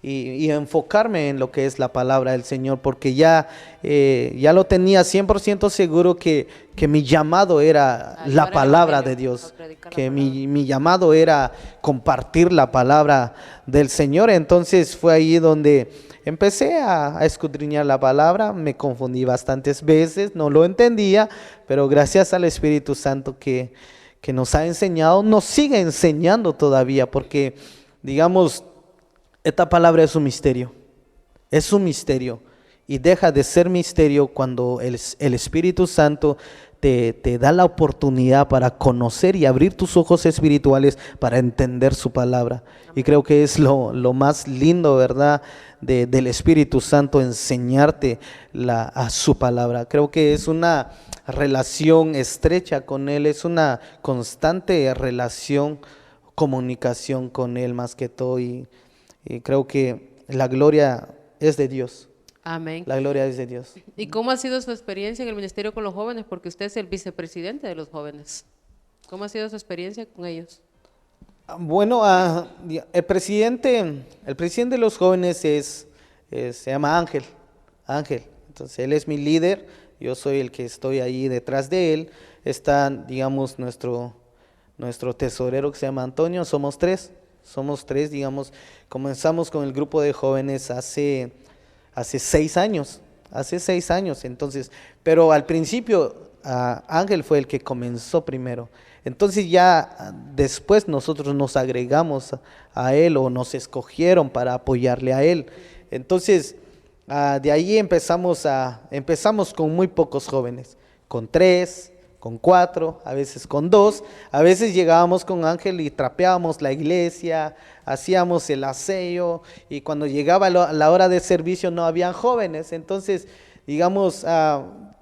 y enfocarme en lo que es la palabra del Señor, porque ya lo tenía 100% seguro que mi llamado era la palabra de Dios, que mi llamado era compartir la palabra del Señor. Entonces fue allí donde empecé a escudriñar la palabra, me confundí bastantes veces, no lo entendía, pero gracias al Espíritu Santo que nos ha enseñado, nos sigue enseñando todavía, porque digamos, esta palabra es un misterio y deja de ser misterio cuando el Espíritu Santo te da la oportunidad para conocer y abrir tus ojos espirituales para entender su palabra. Y creo que es lo más lindo, ¿verdad?, del Espíritu Santo, enseñarte a su palabra. Creo que es una relación estrecha con Él, es una constante relación, comunicación con Él más que todo, y creo que la gloria es de Dios. Amén. La gloria es de Dios. ¿Y cómo ha sido su experiencia en el ministerio con los jóvenes? Porque usted es el vicepresidente de los jóvenes. ¿Cómo ha sido su experiencia con ellos? Bueno, el presidente de los jóvenes se llama Ángel. Entonces él es mi líder, yo soy el que estoy ahí detrás de él. Está, digamos, nuestro tesorero que se llama Antonio. Somos tres, digamos. Comenzamos con el grupo de jóvenes hace 6 años. Entonces, pero al principio Ángel fue el que comenzó primero. Entonces ya después nosotros nos agregamos a él, o nos escogieron para apoyarle a él. Entonces de ahí empezamos con muy pocos jóvenes, con 3, con 4, a veces con 2. A veces llegábamos con Ángel y trapeábamos la iglesia, hacíamos el aseo, y cuando llegaba la hora de servicio no habían jóvenes. Entonces, digamos,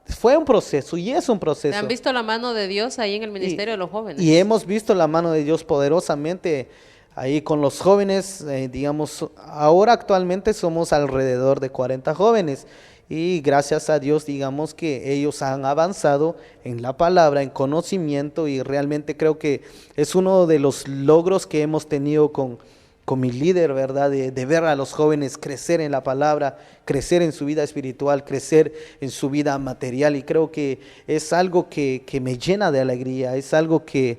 fue un proceso y es un proceso. ¿Han visto la mano de Dios ahí en el ministerio de los jóvenes? Y hemos visto la mano de Dios poderosamente ahí con los jóvenes. Digamos, ahora actualmente somos alrededor de 40 jóvenes. Y gracias a Dios, digamos que ellos han avanzado en la palabra, en conocimiento, y realmente creo que es uno de los logros que hemos tenido con mi líder, ¿verdad? De ver a los jóvenes crecer en la palabra, crecer en su vida espiritual, crecer en su vida material. Y creo que es algo que me llena de alegría, es algo que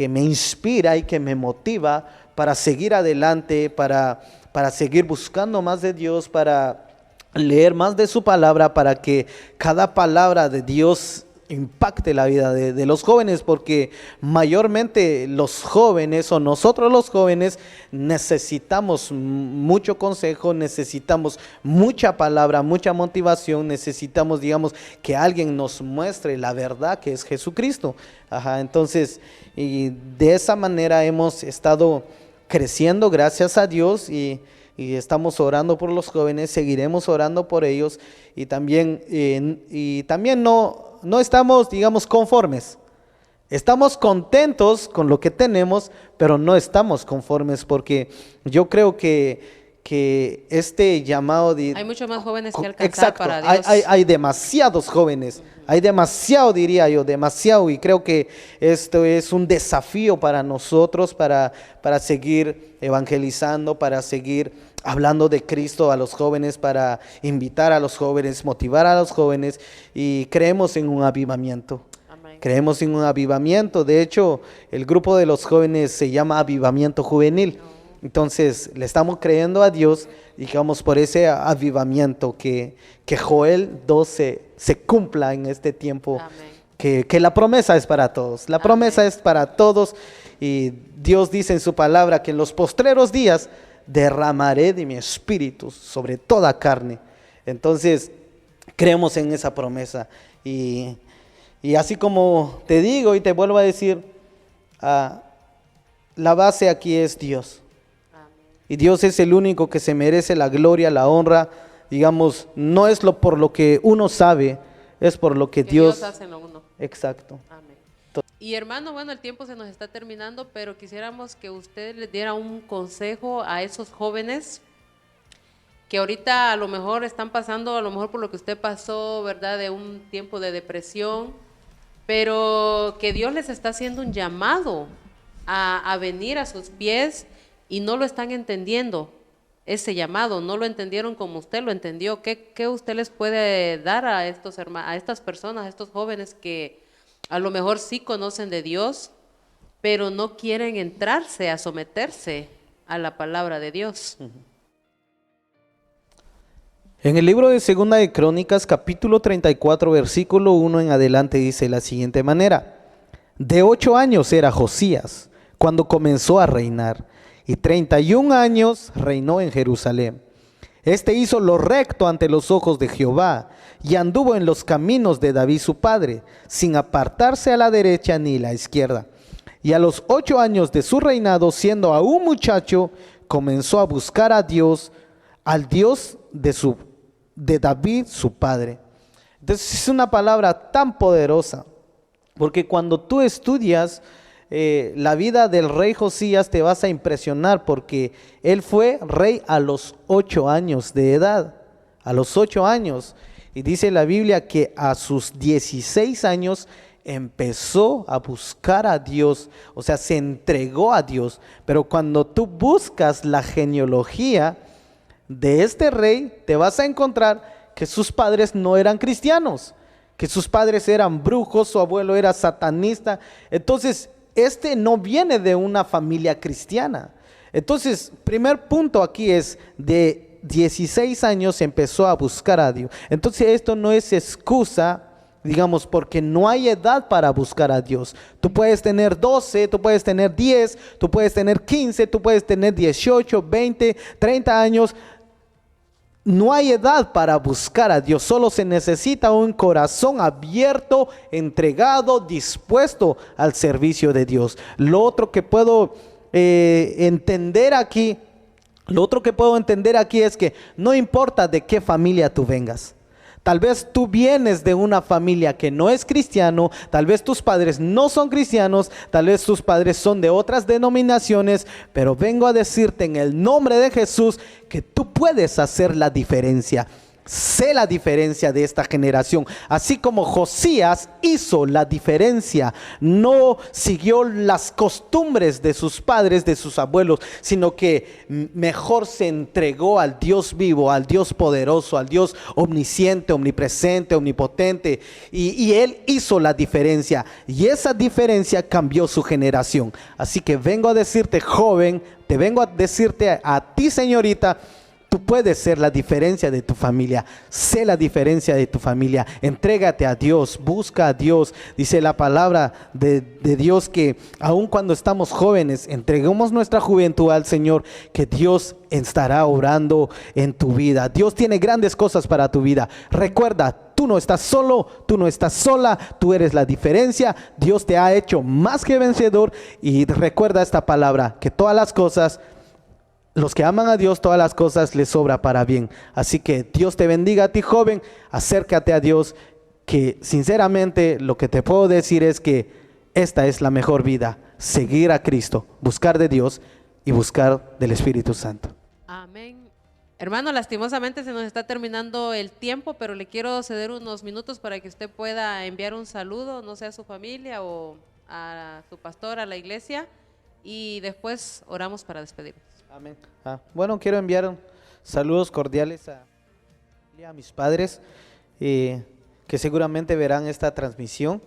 me inspira y que me motiva para seguir adelante, para seguir buscando más de Dios, para leer más de su palabra, para que cada palabra de Dios impacte la vida de los jóvenes, porque mayormente los jóvenes o nosotros los jóvenes necesitamos mucho consejo, necesitamos mucha palabra, mucha motivación, necesitamos, digamos, que alguien nos muestre la verdad que es Jesucristo. Entonces, y de esa manera hemos estado creciendo, gracias a Dios, y estamos orando por los jóvenes, seguiremos orando por ellos, y también no estamos, digamos, conformes. Estamos contentos con lo que tenemos, pero no estamos conformes, porque yo creo que este llamado hay mucho más jóvenes que alcanzar. Exacto, para Dios. Hay demasiados jóvenes, hay demasiado, diría yo, demasiado, y creo que esto es un desafío para nosotros, para seguir evangelizando, para seguir hablando de Cristo a los jóvenes, para invitar a los jóvenes, motivar a los jóvenes, y creemos en un avivamiento. Amén. Creemos en un avivamiento. De hecho, el grupo de los jóvenes se llama Avivamiento Juvenil. Entonces, le estamos creyendo a Dios, digamos, por ese avivamiento, que Joel 12 se cumpla en este tiempo. Que la promesa es para todos. La promesa es para todos, y Dios dice en su palabra que en los postreros días derramaré de mi espíritu sobre toda carne. Entonces, creemos en esa promesa, y así como te digo y te vuelvo a decir, la base aquí es Dios. Y Dios es el único que se merece la gloria, la honra. Digamos, no es por lo que uno sabe, es por lo que Dios hace en lo uno. Exacto. Amén. Y hermano, bueno, el tiempo se nos está terminando, pero quisiéramos que usted les diera un consejo a esos jóvenes que ahorita a lo mejor están pasando, a lo mejor por lo que usted pasó, ¿verdad?, de un tiempo de depresión, pero que Dios les está haciendo un llamado a venir a sus pies, y no lo están entendiendo, ese llamado, no lo entendieron como usted lo entendió. ¿Qué usted les puede dar a estas personas, a estos jóvenes que a lo mejor sí conocen de Dios, pero no quieren entrarse a someterse a la palabra de Dios? En el libro de Segunda de Crónicas, capítulo 34, versículo 1 en adelante, dice de la siguiente manera: de 8 años era Josías cuando comenzó a reinar, y 31 años reinó en Jerusalén. Este hizo lo recto ante los ojos de Jehová, y anduvo en los caminos de David su padre, sin apartarse a la derecha ni a la izquierda. Y a los 8 años de su reinado, siendo aún muchacho, comenzó a buscar a Dios, al Dios de David su padre. Entonces es una palabra tan poderosa, porque cuando tú estudias la vida del rey Josías, te vas a impresionar, porque él fue rey a los 8 años de edad, a los 8 años, y dice la Biblia que a sus 16 años empezó a buscar a Dios, o sea, se entregó a Dios. Pero cuando tú buscas la genealogía de este rey, te vas a encontrar que sus padres no eran cristianos, que sus padres eran brujos, su abuelo era satanista. Entonces, este no viene de una familia cristiana. Entonces, primer punto aquí es, de 16 años empezó a buscar a Dios. Entonces, esto no es excusa, digamos, porque no hay edad para buscar a Dios. Tú puedes tener 12, tú puedes tener 10, tú puedes tener 15, tú puedes tener 18, 20, 30 años. No hay edad para buscar a Dios, solo se necesita un corazón abierto, entregado, dispuesto al servicio de Dios. Lo otro que puedo entender aquí es que no importa de qué familia tú vengas. Tal vez tú vienes de una familia que no es cristiano, tal vez tus padres no son cristianos, tal vez tus padres son de otras denominaciones, pero vengo a decirte en el nombre de Jesús que tú puedes hacer la diferencia. Sé la diferencia de esta generación, así como Josías hizo la diferencia. No siguió las costumbres de sus padres, de sus abuelos, sino que mejor se entregó al Dios vivo, al Dios poderoso, al Dios omnisciente, omnipresente, omnipotente, y él hizo la diferencia, y esa diferencia cambió su generación. Así que vengo a decirte, joven, te vengo a decirte a ti, señorita, Tú puedes ser la diferencia de tu familia. Sé la diferencia de tu familia. Entrégate a Dios, busca a Dios. Dice la palabra de Dios que aun cuando estamos jóvenes, entreguemos nuestra juventud al Señor, que Dios estará obrando en tu vida. Dios tiene grandes cosas para tu vida. Recuerda, tú no estás solo, tú no estás sola, tú eres la diferencia. Dios te ha hecho más que vencedor. Y recuerda esta palabra, que todas las cosas, los que aman a Dios, todas las cosas les sobra para bien. Así que Dios te bendiga a ti, joven. Acércate a Dios, que sinceramente lo que te puedo decir es que esta es la mejor vida. Seguir a Cristo, buscar de Dios y buscar del Espíritu Santo. Amén. Hermano, lastimosamente se nos está terminando el tiempo, pero le quiero ceder unos minutos para que usted pueda enviar un saludo, no sé, a su familia o a su pastor, a la iglesia, y después oramos para despedirnos. Amén. Bueno, quiero enviar saludos cordiales a mis padres, que seguramente verán esta transmisión,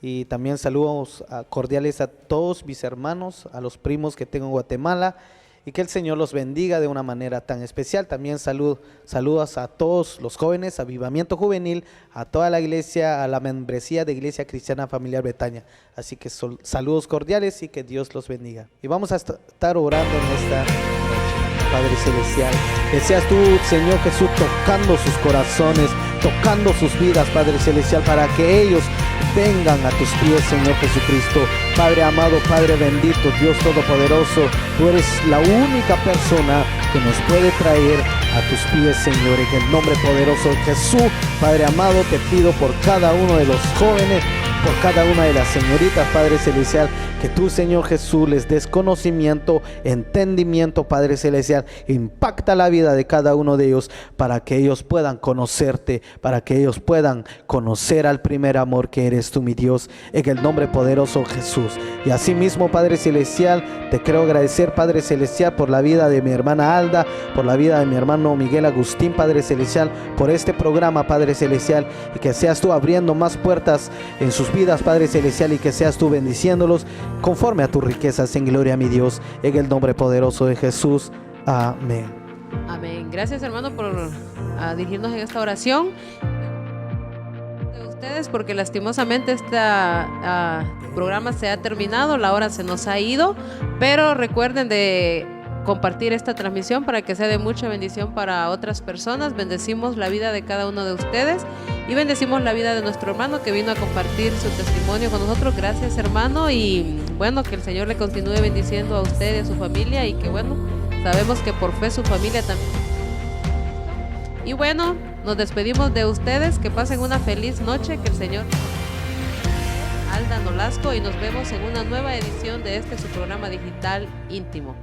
y también saludos cordiales a todos mis hermanos, a los primos que tengo en Guatemala, y que el Señor los bendiga de una manera tan especial. También saludos a todos los jóvenes, Avivamiento Juvenil, a toda la iglesia, a la membresía de Iglesia Cristiana Familiar Betania. Así que saludos cordiales y que Dios los bendiga. Y vamos a estar orando en esta noche, Padre Celestial. Que seas tú, Señor Jesús, tocando sus corazones, tocando sus vidas, Padre Celestial, para que ellos vengan a tus pies, Señor Jesucristo. Padre amado, Padre bendito, Dios todopoderoso, tú eres la única persona que nos puede traer a tus pies, Señor, en el nombre poderoso de Jesús. Padre amado, te pido por cada uno de los jóvenes, por cada una de las señoritas, Padre Celestial, que tú, Señor Jesús, les des conocimiento, entendimiento, Padre Celestial. Impacta la vida de cada uno de ellos para que ellos puedan conocerte, para que ellos puedan conocer al primer amor que eres tú, mi Dios, en el nombre poderoso de Jesús. Y asimismo, Padre Celestial, te quiero agradecer, Padre Celestial, por la vida de mi hermana Alda, por la vida de mi hermano Miguel Agustín, Padre Celestial, por este programa, Padre Celestial, y que seas tú abriendo más puertas en sus vidas, Padre Celestial, y que seas tú bendiciéndolos conforme a tus riquezas en gloria, mi Dios, en el nombre poderoso de Jesús. Amén. Amén. Gracias, hermano, por dirigirnos en esta oración. De ustedes, porque lastimosamente este programa se ha terminado, la hora se nos ha ido, pero recuerden de compartir esta transmisión para que sea de mucha bendición para otras personas. Bendecimos la vida de cada uno de ustedes y bendecimos la vida de nuestro hermano que vino a compartir su testimonio con nosotros. Gracias, hermano, y bueno, que el Señor le continúe bendiciendo a usted y a su familia, y que bueno, sabemos que por fe su familia también. Y bueno, nos despedimos de ustedes, que pasen una feliz noche, que el Señor Alda Nolasco, y nos vemos en una nueva edición de su programa digital íntimo.